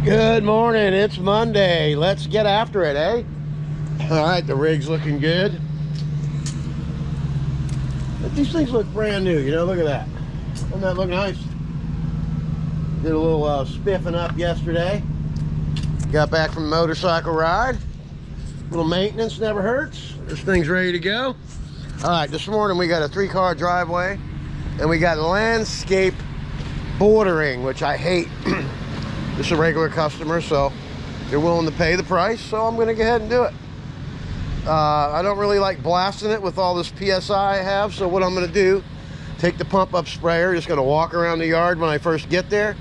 Good morning, it's Monday. Let's get after it, eh? All right, the rig's looking good. These things look brand new, you know, look at that. Doesn't that look nice? Did a little spiffing up yesterday. Got back from a motorcycle ride. A little maintenance never hurts. This thing's ready to go. All right, this morning we got a 3-car driveway and we got landscape bordering, which I hate. This is a regular customer, so they're willing to pay the price, so I'm gonna go ahead and do it. I don't really like blasting it with all this PSI I have, so what I'm gonna do, take the pump up sprayer, just gonna walk around the yard when I first get there,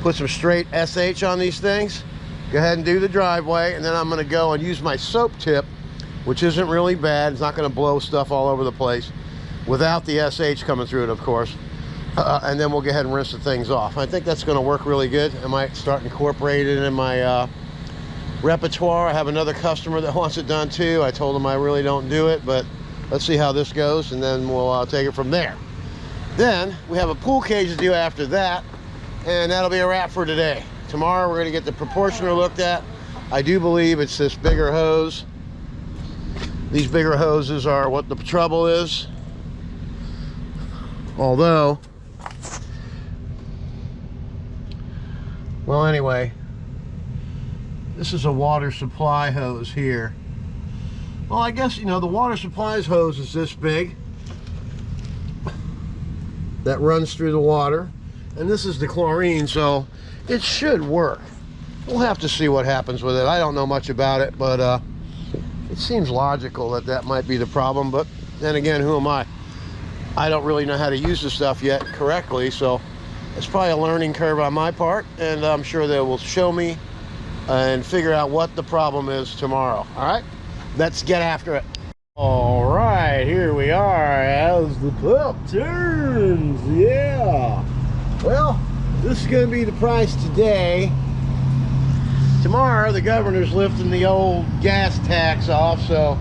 put some straight SH on these things, go ahead and do the driveway, and then I'm gonna go and use my soap tip, which isn't really bad, it's not gonna blow stuff all over the place, without the SH coming through it, of course. And then we'll go ahead and rinse the things off. I think that's going to work really good. I might start incorporating it in my repertoire. I have another customer that wants it done too. I told him I really don't do it, but let's see how this goes, and then we'll take it from there. Then we have a pool cage to do after that, and that'll be a wrap for today. Tomorrow we're going to get the proportioner looked at. I do believe it's this bigger hose. These bigger hoses are what the trouble is. Although, well, anyway, this is a water supply hose here. Well, I guess, you know, the water supplies hose is this big. That runs through the water. And this is the chlorine, so it should work. We'll have to see what happens with it. I don't know much about it, but it seems logical that that might be the problem. But then again, who am I? I don't really know how to use this stuff yet correctly, so it's probably a learning curve on my part, and I'm sure they will show me and figure out what the problem is tomorrow. All right, let's get after it. All right, here we are as the pump turns. Yeah, well, this is going to be the price today. Tomorrow the governor's lifting the old gas tax off, so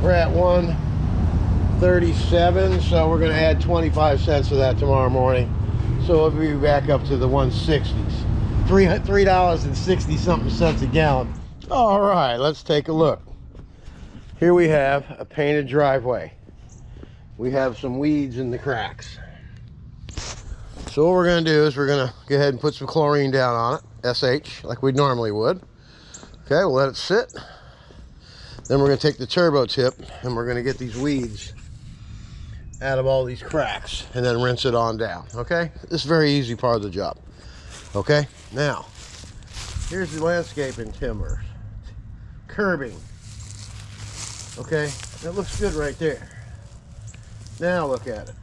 we're at 137, so we're going to add 25 cents of that tomorrow morning. So we'll be back up to the 160s. $3.60 something cents a gallon. All right, let's take a look. Here we have a painted driveway. We have some weeds in the cracks. So what we're going to do is we're going to go ahead and put some chlorine down on it, SH, like we normally would. Okay, we'll let it sit. Then we're going to take the turbo tip and we're going to get these weeds out of all these cracks and then rinse it on down. Okay, this is a very easy part of the job. Okay, now here's the landscaping timber, curbing. Okay, that looks good right there. Now look at it.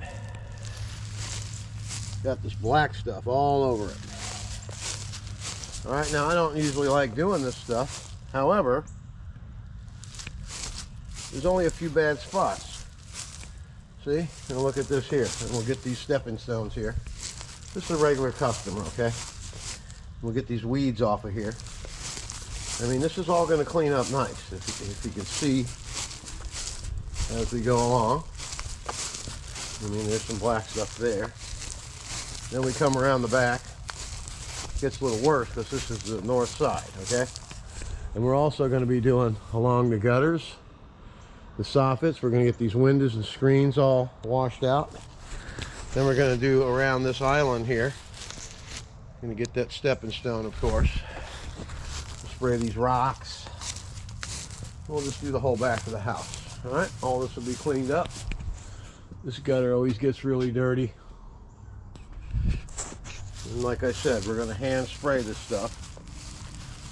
Got this black stuff all over it. All right, now I don't usually like doing this stuff. However, there's only a few bad spots. See, now look at this here, and we'll get these stepping stones here. This is a regular customer, okay? We'll get these weeds off of here. I mean, this is all going to clean up nice, if you can see as we go along. I mean, there's some black stuff there. Then we come around the back. It gets a little worse because this is the north side, okay? And we're also going to be doing along the gutters, the soffits. We're going to get these windows and screens all washed out. Then we're going to do around this island here. Going to get that stepping stone, of course. We'll spray these rocks. We'll just do the whole back of the house. All right, all this will be cleaned up. This gutter always gets really dirty. And like I said, we're going to hand spray this stuff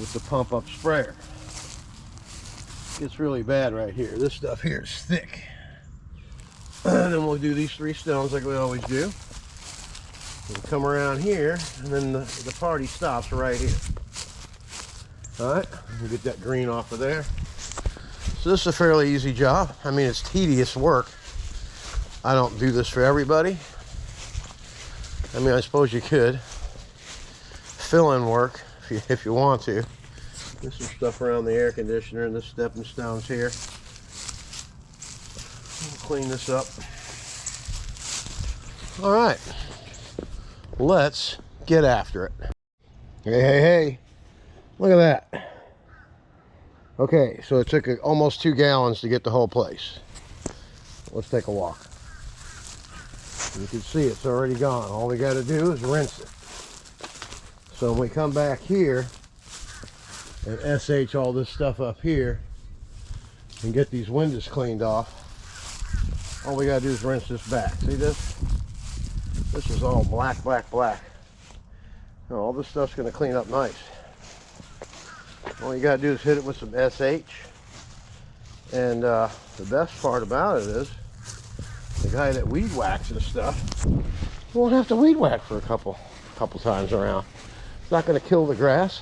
with the pump up sprayer. It's really bad right here. This stuff here is thick. And then we'll do these 3 stones like we always do. We'll come around here, and then the party stops right here. All right, we'll get that green off of there. So this is a fairly easy job. I mean, it's tedious work. I don't do this for everybody. I mean, I suppose you could fill-in work if you want to. This is stuff around the air conditioner and the stepping stones here. We'll clean this up. All right, let's get after it. Hey, hey, hey. Look at that. Okay, so it took almost 2 gallons to get the whole place. Let's take a walk. You can see it's already gone. All we got to do is rinse it. So when we come back here and SH all this stuff up here and get these windows cleaned off, all we got to do is rinse this back. See this? This is all black, black, black. Now, all this stuff's going to clean up nice. All you got to do is hit it with some SH. And the best part about it is the guy that weed whacks this stuff, you won't have to weed whack for a couple times around. It's not going to kill the grass.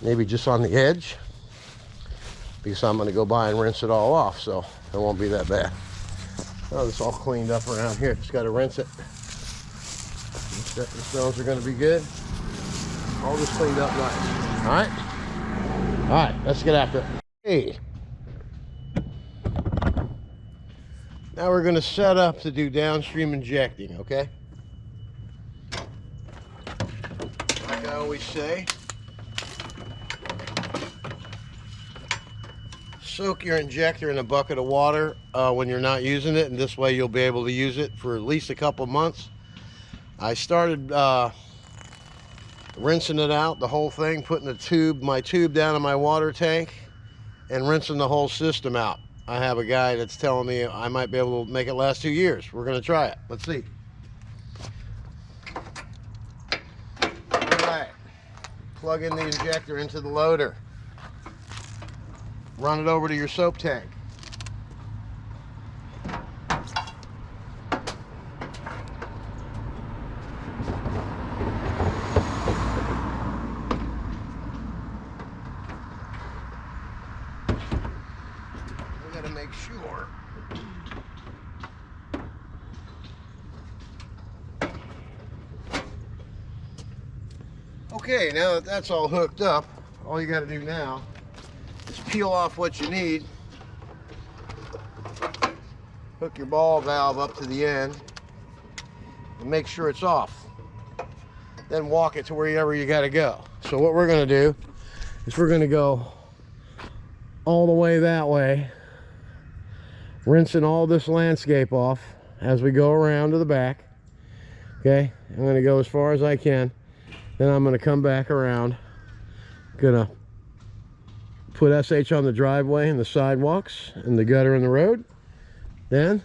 Maybe just on the edge, because I'm going to go by and rinse it all off, so it won't be that bad. Oh, it's all cleaned up around here. Just got to rinse it. The stones are going to be good. All this cleaned up nice. All right. All right. Let's get after it. Hey. Now we're going to set up to do downstream injecting. Okay. Like I always say, soak your injector in a bucket of water when you're not using it, and this way you'll be able to use it for at least a couple months. I started rinsing it out, the whole thing, putting my tube down in my water tank and rinsing the whole system out. I have a guy that's telling me I might be able to make it last 2 years. We're going to try it. Let's see. All right. Plug in the injector into the loader. Run it over to your soap tank. We gotta make sure. Okay, now that that's all hooked up, all you gotta do now is peel off what you need. Hook your ball valve up to the end and make sure it's off. Then walk it to wherever you gotta go. So what we're gonna do is we're gonna go all the way that way, rinsing all this landscape off as we go around to the back. Okay, I'm gonna go as far as I can. Then I'm gonna come back around, gonna put SH on the driveway and the sidewalks and the gutter in the road. Then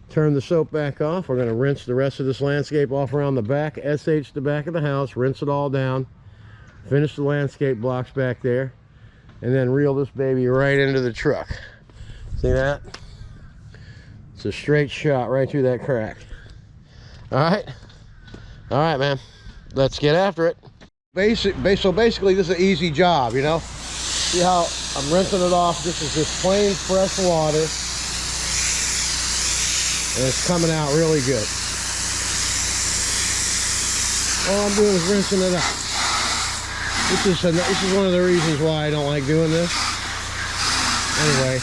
turn the soap back off. We're going to rinse the rest of this landscape off around the back, SH the back of the house, rinse it all down, finish the landscape blocks back there, and then reel this baby right into the truck. See that? It's a straight shot right through that crack. All right, man. Let's get after it. So basically, this is an easy job, you know. See how I'm rinsing it off? This is just plain fresh water, and it's coming out really good. All I'm doing is rinsing it out. This is one of the reasons why I don't like doing this. Anyway,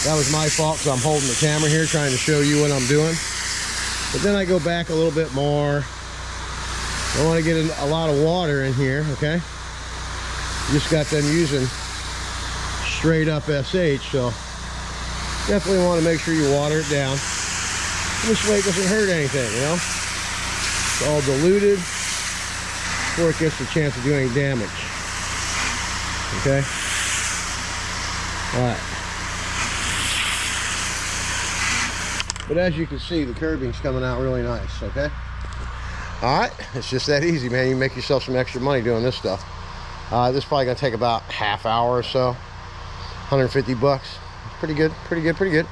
that was my fault, so I'm holding the camera here trying to show you what I'm doing. But then I go back a little bit more. I want to get a lot of water in here, okay? Just got them using straight up SH, so definitely want to make sure you water it down. This way it doesn't hurt anything, you know? It's all diluted before it gets the chance to do any damage. Okay? Alright. But as you can see, the curbing's coming out really nice, okay? Alright, it's just that easy, man. You can make yourself some extra money doing this stuff. This is probably going to take about half hour or so. 150 bucks. Pretty good, pretty good, pretty good.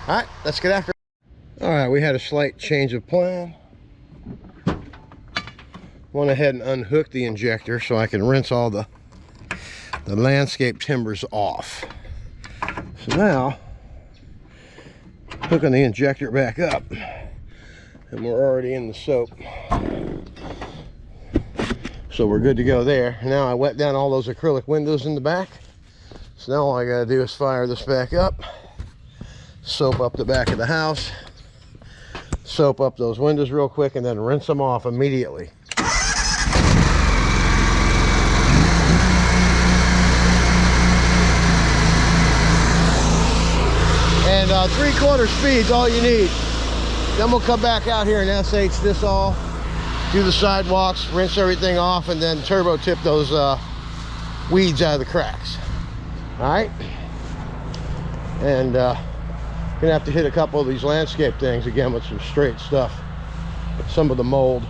Alright, let's get after it. Alright, we had a slight change of plan. Went ahead and unhooked the injector so I can rinse all the landscape timbers off. So now, hooking the injector back up, and we're already in the soap. So we're good to go there. Now I wet down all those acrylic windows in the back. So now all I gotta do is fire this back up, soap up the back of the house, soap up those windows real quick, and then rinse them off immediately. 3/4 speed's all you need. Then we'll come back out here and SH this all, do the sidewalks, rinse everything off, and then turbo tip those weeds out of the cracks. All right, and gonna have to hit a couple of these landscape things again with some straight stuff. Some of the mold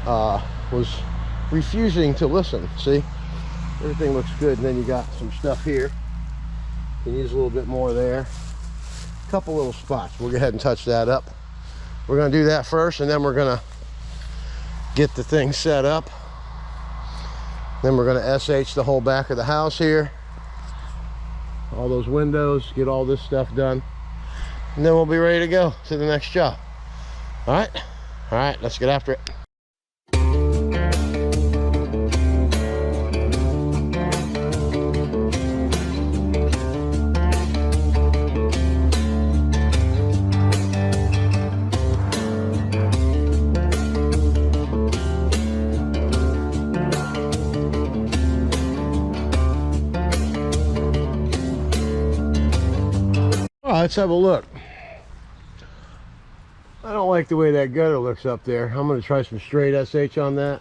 was refusing to listen. See, everything looks good, and then you got some stuff here. You can use a little bit more there. A couple little spots. We'll go ahead and touch that up. We're going to do that first, and then we're going to get the thing set up. Then we're going to SH the whole back of the house here, all those windows, get all this stuff done, and then we'll be ready to go to the next job. All right, let's get after it. Let's have a look. I don't like the way that gutter looks up there. I'm going to try some straight SH on that.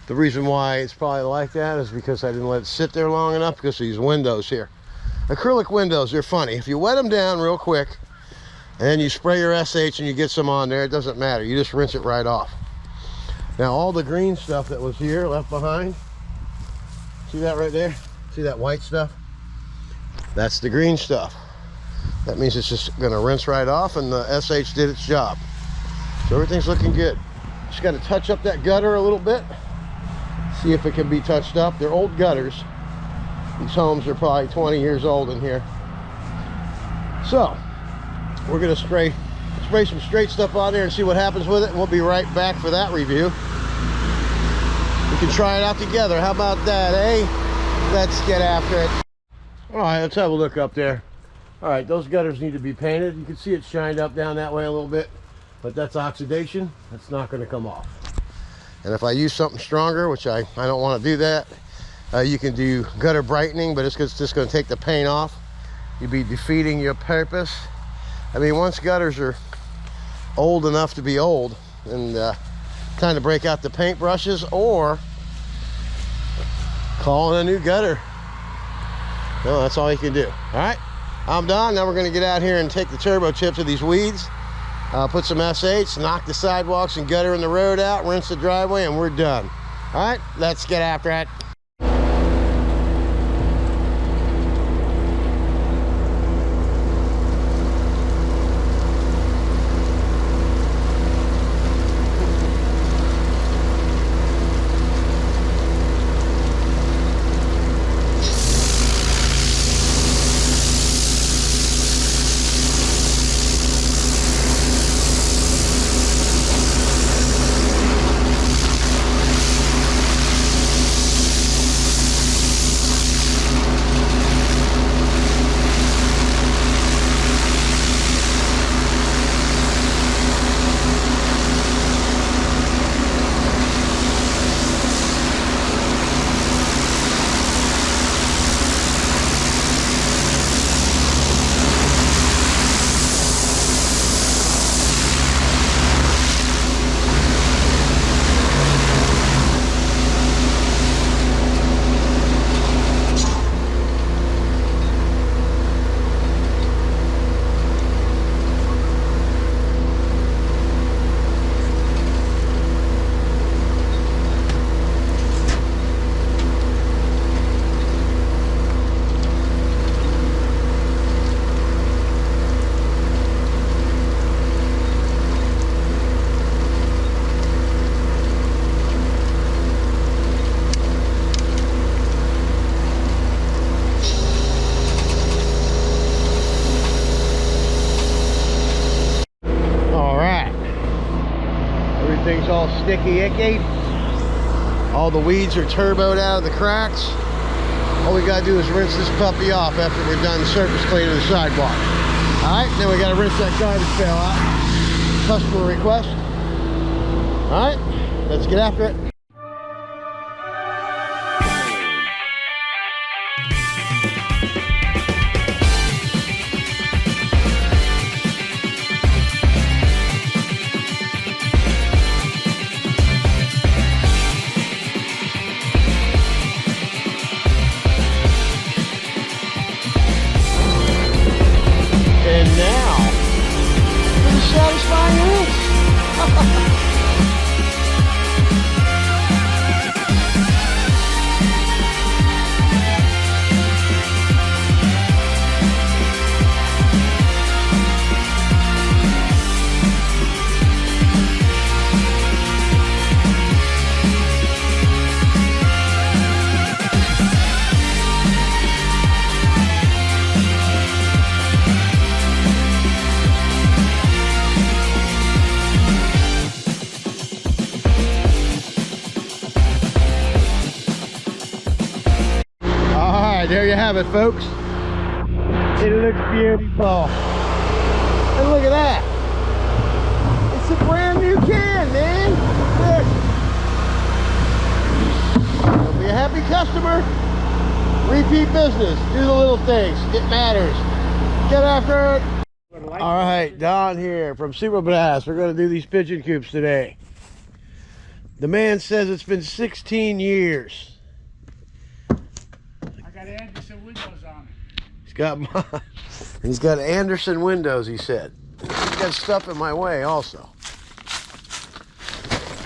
The reason why it's probably like that is because I didn't let it sit there long enough because of these windows here. Acrylic windows, they're funny. If you wet them down real quick and then you spray your SH and you get some on there, it doesn't matter. You just rinse it right off. Now all the green stuff that was here left behind, see that right there? See that white stuff? That's the green stuff. That means it's just going to rinse right off, and the SH did its job. So everything's looking good. Just got to touch up that gutter a little bit. See if it can be touched up. They're old gutters. These homes are probably 20 years old in here. So we're going to spray some straight stuff on there and see what happens with it. We'll be right back for that review. We can try it out together. How about that, eh? Let's get after it. All right, let's have a look up there. All right, those gutters need to be painted. You can see it shined up down that way a little bit, but that's oxidation. That's not going to come off. And if I use something stronger, which I don't want to do that, you can do gutter brightening, but it's just going to take the paint off. You'd be defeating your purpose. I mean, once gutters are old enough to be old, and time to break out the paint brushes or call in a new gutter. No, that's all you can do. All right. I'm done. Now we're going to get out here and take the turbo tips of these weeds, put some SH, knock the sidewalks and gutter in the road out, rinse the driveway, and we're done. All right, let's get after it. Everything's all sticky icky. All the weeds are turboed out of the cracks. All we gotta do is rinse this puppy off after we're done surface cleaning the sidewalk. All right, then we gotta rinse that garbage pail out. Customer request. All right, let's get after it. there you have it, folks. It looks beautiful. And look at that. It's a brand new can, man. Look. You'll be a happy customer. Repeat business. Do the little things. It matters. Get after it. All right, Don here from Super Blast. We're going to do these pigeon coops today. The man says it's been 16 years. I got Anderson windows on it. He's got Anderson windows, he said. He's got stuff in my way also.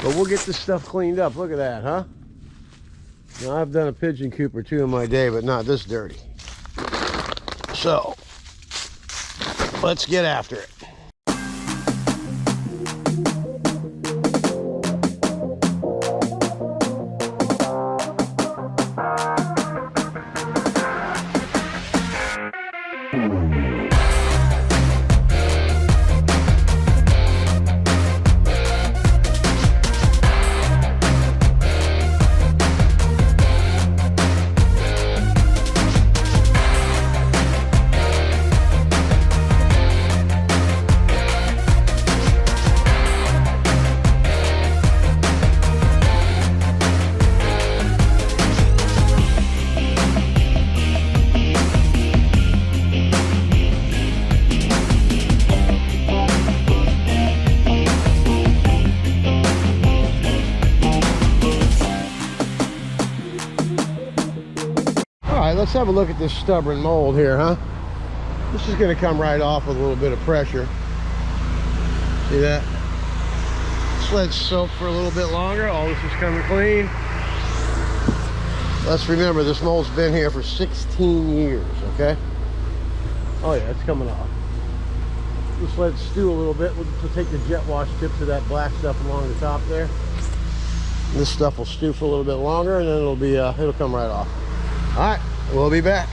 But we'll get this stuff cleaned up. Look at that, huh? Now, I've done a pigeon coop or two in my day, but not this dirty. So, let's get after it. Let's have a look at this stubborn mold here, huh? This is going to come right off with a little bit of pressure. See that? Just let it soak for a little bit longer. All this is coming clean. Let's remember, this mold's been here for 16 years, okay? Oh yeah, it's coming off. Just let it stew a little bit. We'll take the jet wash tips of that black stuff along the top there. This stuff will stew for a little bit longer, and then it'll come right off. All right. We'll be back.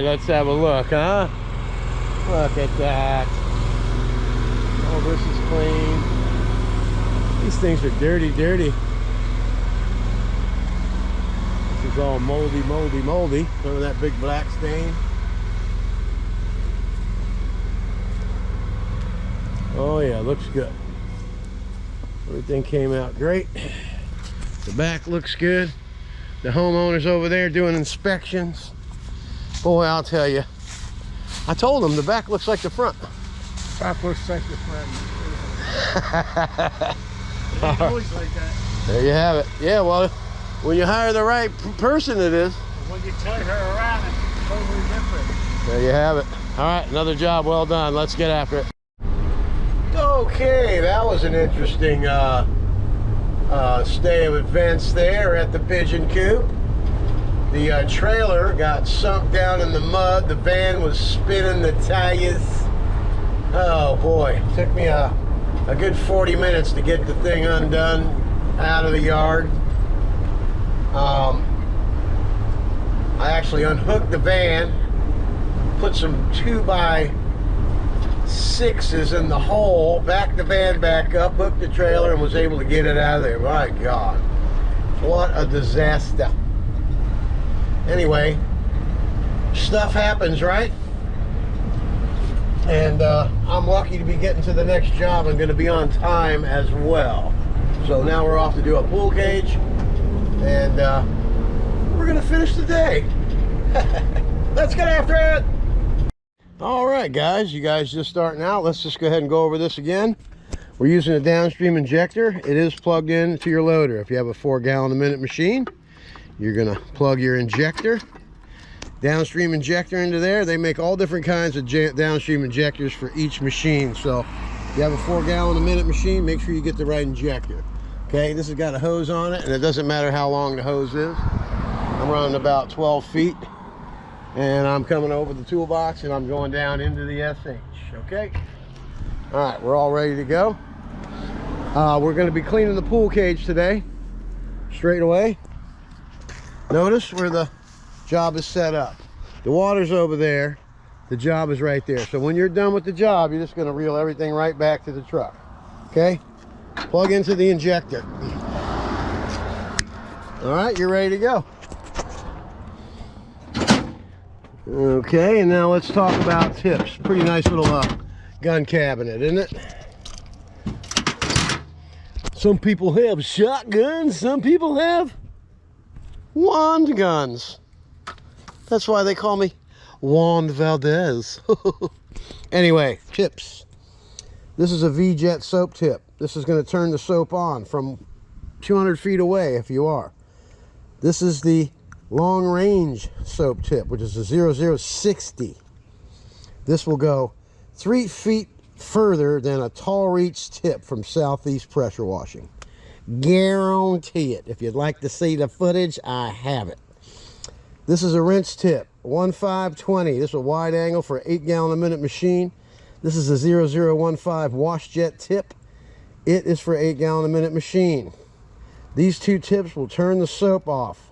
Let's have a look, huh? Look at that. Oh, this is clean. These things are dirty. This is all moldy. Look at that big black stain. Oh yeah, looks good. Everything came out great. The back looks good. The homeowner's over there doing inspections. Boy, I'll tell you. I told him the back looks like the front. Back looks like the front. It ain't always like that. There you have it. Yeah, well, when you hire the right person, it is. When you turn her around, it's totally different. There you have it. All right, another job well done. Let's get after it. Okay, that was an interesting stay of events there at the Pigeon Coop. The trailer got sunk down in the mud. The van was spinning the tires. Oh boy, it took me a good 40 minutes to get the thing undone out of the yard. I actually unhooked the van, put some 2x6s in the hole, backed the van back up, hooked the trailer, and was able to get it out of there. My God, what a disaster. Anyway, stuff happens, right? And I'm lucky to be getting to the next job. I'm going to be on time as well. So now we're off to do a pool cage. and we're gonna finish the day. Let's get after it. All right, guys, you guys just starting out. Let's just go ahead and go over this again. We're using a Downstream injector. It is plugged in to your loader. If you have a 4 gallon a minute machine, you're gonna plug your injector, Downstream injector, into there. They make all different kinds of Downstream injectors for each machine. So if you have a 4 gallon a minute machine, make sure you get the right injector. Okay, this has got a hose on it, and it doesn't matter how long the hose is. I'm running about 12 feet, and I'm coming over the toolbox, and I'm going down into the SH, okay? All right, we're all ready to go. We're gonna be cleaning the pool cage today, straight away. Notice where the job is set up. The water's over there, the job is right there. So when you're done with the job, you're just gonna reel everything right back to the truck, okay? Plug into the injector. All right, you're ready to go. Okay, and now let's talk about tips. Pretty nice little gun cabinet, isn't it? Some people have shotguns, some people have wand guns. That's why they call me Wand Valdez. Anyway, tips. This is a V-Jet soap tip. This is going to turn the soap on from 200 feet away if you are. This is the long range soap tip, which is a 0060. This will go 3 feet further than a tall reach tip from Southeast Pressure Washing. Guarantee it. If you'd like to see the footage, I have it. This is a rinse tip, 1520. This is a wide angle for an 8 gallon a minute machine. This is a 0015 wash jet tip. It is for 8 gallon a minute machine. These two tips will turn the soap off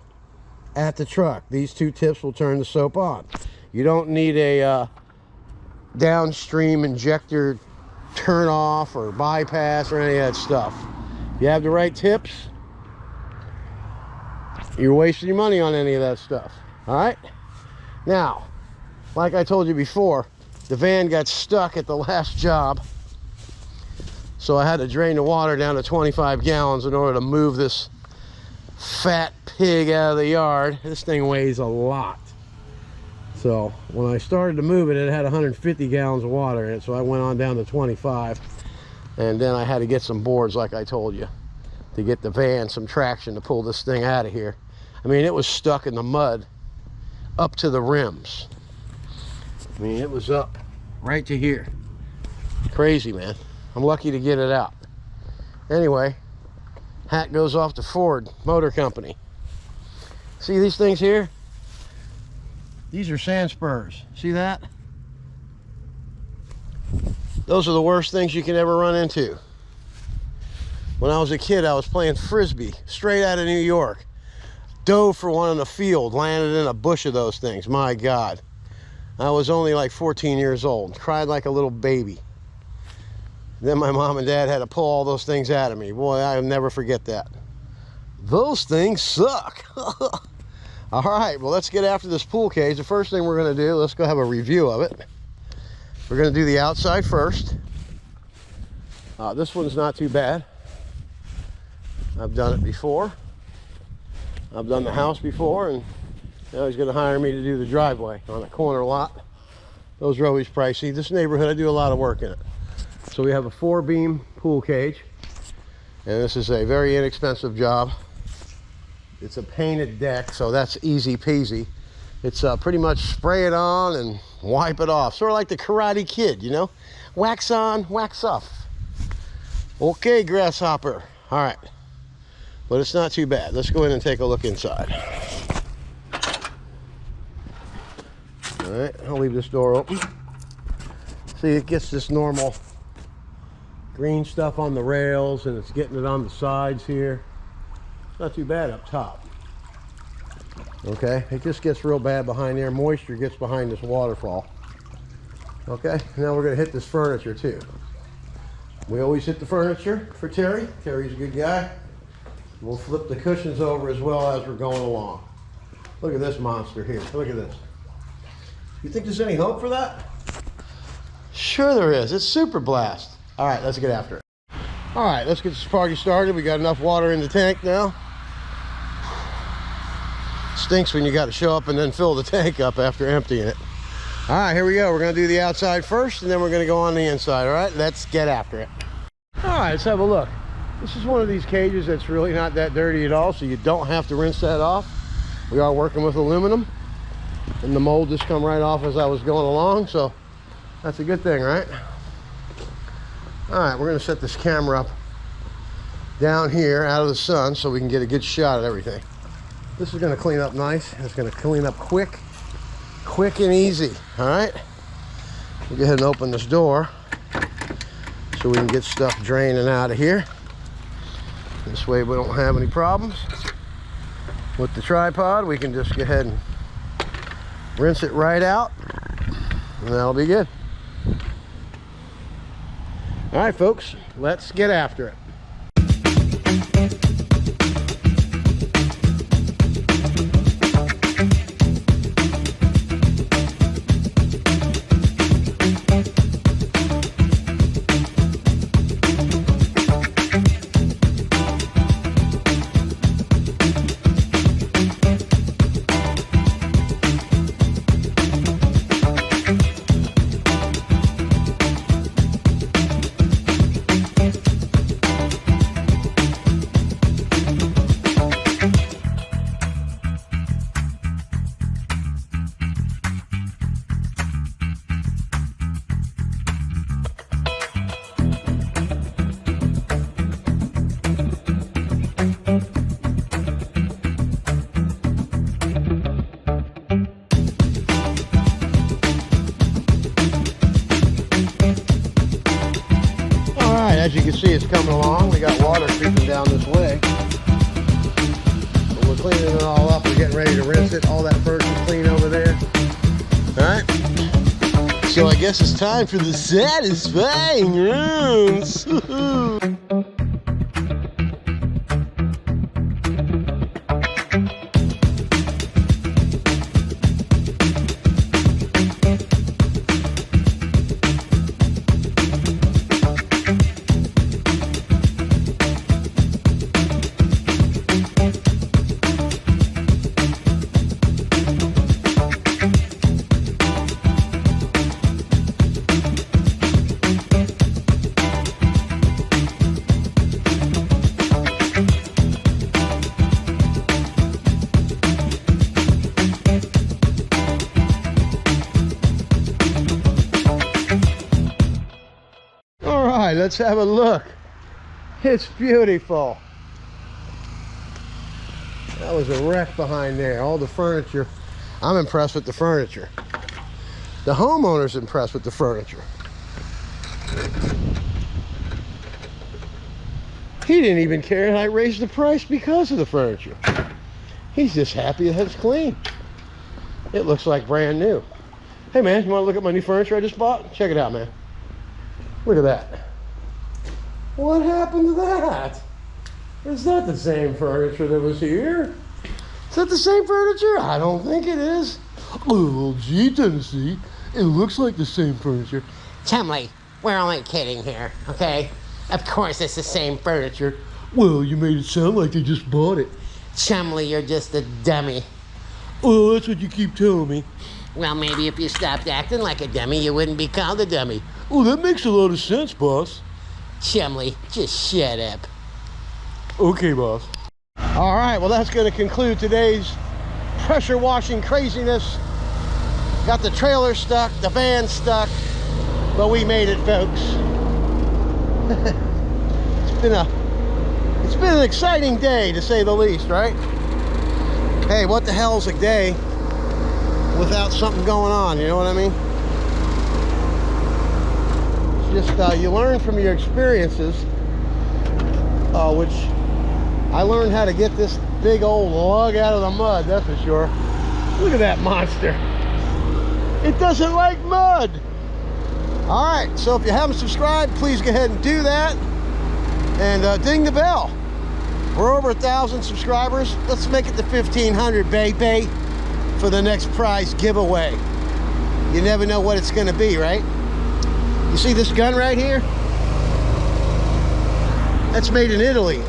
at the truck. These two tips will turn the soap on. You don't need a Downstream injector turn off or bypass or any of that stuff. If you have the right tips, you're wasting your money on any of that stuff. All right, now, like I told you before, the van got stuck at the last job, so I had to drain the water down to 25 gallons in order to move this fat pig out of the yard. This thing weighs a lot. So when I started to move it, it had 150 gallons of water in it, so I went on down to 25, and then I had to get some boards, like I told you, to get the van some traction to pull this thing out of here. I mean, it was stuck in the mud up to the rims. I mean, it was up right to here. Crazy, man. I'm lucky to get it out. Anyway, hat goes off to Ford Motor Company. See these things here? These are sand spurs. See that? Those are the worst things you can ever run into. When I was a kid, I was playing frisbee straight out of New York. Dove for one in the field, landed in a bush of those things. My God. I was only like 14 years old. Cried like a little baby. Then my mom and dad had to pull all those things out of me. Boy, I'll never forget that. Those things suck. All right, well, let's get after this pool cage. The first thing we're going to do, let's go have a review of it. We're going to do the outside first. This one's not too bad. I've done it before. I've done the house before, and now he's going to hire me to do the driveway on a corner lot. Those are always pricey. This neighborhood, I do a lot of work in it. So we have a 4-beam pool cage, and this is a very inexpensive job. It's a painted deck, so that's easy peasy. It's pretty much spray it on and wipe it off. Sort of like the Karate Kid, you know? Wax on, wax off. Okay, grasshopper. All right. But it's not too bad. Let's go in and take a look inside. All right, I'll leave this door open. See, it gets this normal green stuff on the rails, and it's getting it on the sides here. Not too bad up top. Okay, it just gets real bad behind there. Moisture gets behind this waterfall. Okay, now we're gonna hit this furniture too. We always hit the furniture for Terry. Terry's a good guy. We'll flip the cushions over as well as we're going along. Look at this monster here. Look at this. You think there's any hope for that? Sure there is. It's Super Blast. All right, let's get after it. All right, let's get this party started. We got enough water in the tank now. stinks when you got to show up and then fill the tank up after emptying it. All right, here we go. We're gonna do the outside first, and then we're gonna go on the inside. All right, let's get after it. All right, let's have a look. This is one of these cages that's really not that dirty at all, so you don't have to rinse that off. We are working with aluminum, and the mold just come right off as I was going along, so that's a good thing, right? All right, we're gonna set this camera up down here out of the sun so we can get a good shot at everything. This is gonna clean up nice. It's gonna clean up quick and easy. All right, we'll go ahead and open this door so we can get stuff draining out of here. This way we don't have any problems with the tripod. We can just go ahead and rinse it right out, and that'll be good. All right, folks, let's get after it. As you can see, it's coming along. We got water creeping down this way. But we're cleaning it all up. We're getting ready to rinse it. All that furniture is clean over there. All right. So I guess it's time for the satisfying rinse. Let's have a look. It's beautiful. That was a wreck behind there. All the furniture. I'm impressed with the furniture. The homeowner's impressed with the furniture. He didn't even care I raised the price because of the furniture. He's just happy that it's clean. It looks like brand new. Hey man, you want to look at my new furniture I just bought? Check it out, man. Look at that. What happened to that? Is that the same furniture that was here? Is that the same furniture? I don't think it is. Oh, gee, Tennessee. It looks like the same furniture. Chumley, we're only kidding here, okay? Of course it's the same furniture. Well, you made it sound like they just bought it. Chumley, you're just a dummy. Oh, that's what you keep telling me. Well, maybe if you stopped acting like a dummy, you wouldn't be called a dummy. Oh, that makes a lot of sense, boss. Chumley, just shut up. Okay, boss. All right, well, that's going to conclude today's pressure washing craziness. Got the trailer stuck, the van stuck, but we made it, folks. It's been an exciting day, to say the least, right? Hey, what the hell's a day without something going on, you know what I mean? Just you learn from your experiences, which I learned how to get this big old lug out of the mud, that's for sure. Look at that monster. It doesn't like mud. All right, so if you haven't subscribed, please go ahead and do that, and ding the bell. We're over 1,000 subscribers. Let's make it to 1,500, baby, for the next prize giveaway. You never know what it's gonna be, right? You see this gun right here? That's made in Italy.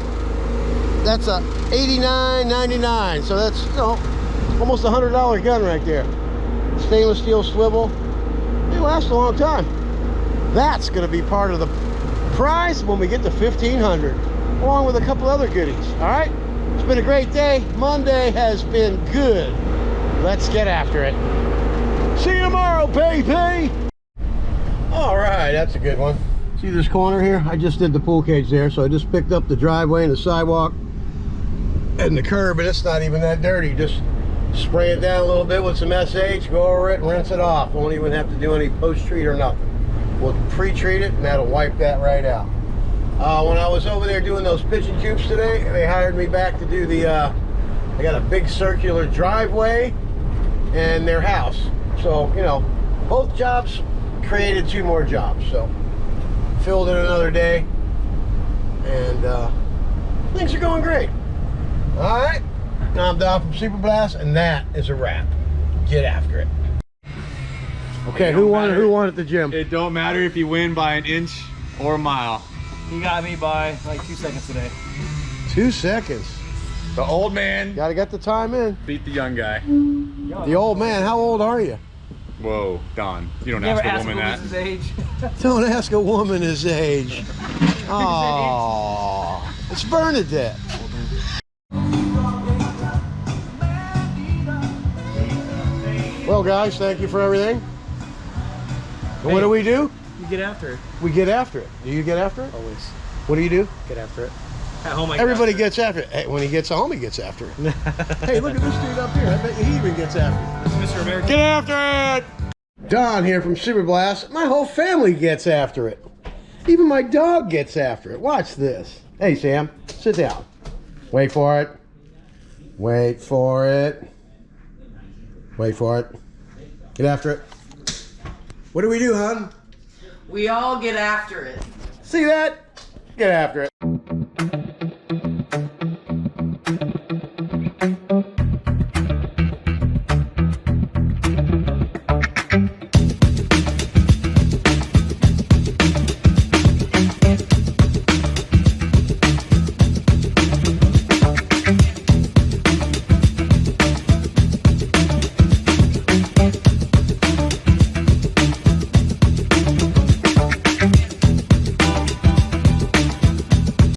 That's a $89.99, so that's, you know, Almost $100 gun right there. Stainless steel swivel. They last a long time. That's going to be part of the prize when we get to 1,500, along with a couple other goodies. All right? It's been a great day. Monday has been good. Let's get after it. See you tomorrow, baby. All right, that's a good one. See this corner here? I just did the pool cage there, so I just picked up the driveway and the sidewalk and the curb, and it's not even that dirty. Just spray it down a little bit with some SH, go over it, and rinse it off. Won't even have to do any post-treat or nothing. We'll pre-treat it, and that'll wipe that right out. When I was over there doing those pigeon coops today, they hired me back to do the, they got a big circular driveway and their house. So, you know, both jobs created 2 more jobs. So, filled in another day, and things are going great. All right, now I'm Don from Super Blast, and that is a wrap. Get after it. Okay, who won at the gym? It don't matter if you win by an inch or a mile. You got me by like 2 seconds today. 2 seconds. The old man Gotta get the time in. beat the young guy. The old man, how old are you? Whoa, Don, you don't Never ask a ask woman a that. woman's age. Don't ask a woman his age. Oh, it's Bernadette. Well, guys, thank you for everything. And what do we do? You get after it. We get after it. Do you get after it? Always. What do you do? Get after it. At home, Everybody gets after it. Hey, when he gets home, he gets after it. Hey, look at this dude up here. I bet you he even gets after it. Mr. American. Get after it! Don here from Super Blast. My whole family gets after it. Even my dog gets after it. Watch this. Hey, Sam, sit down. Wait for it. Wait for it. Wait for it. Get after it. What do we do, hon? We all get after it. See that? Get after it.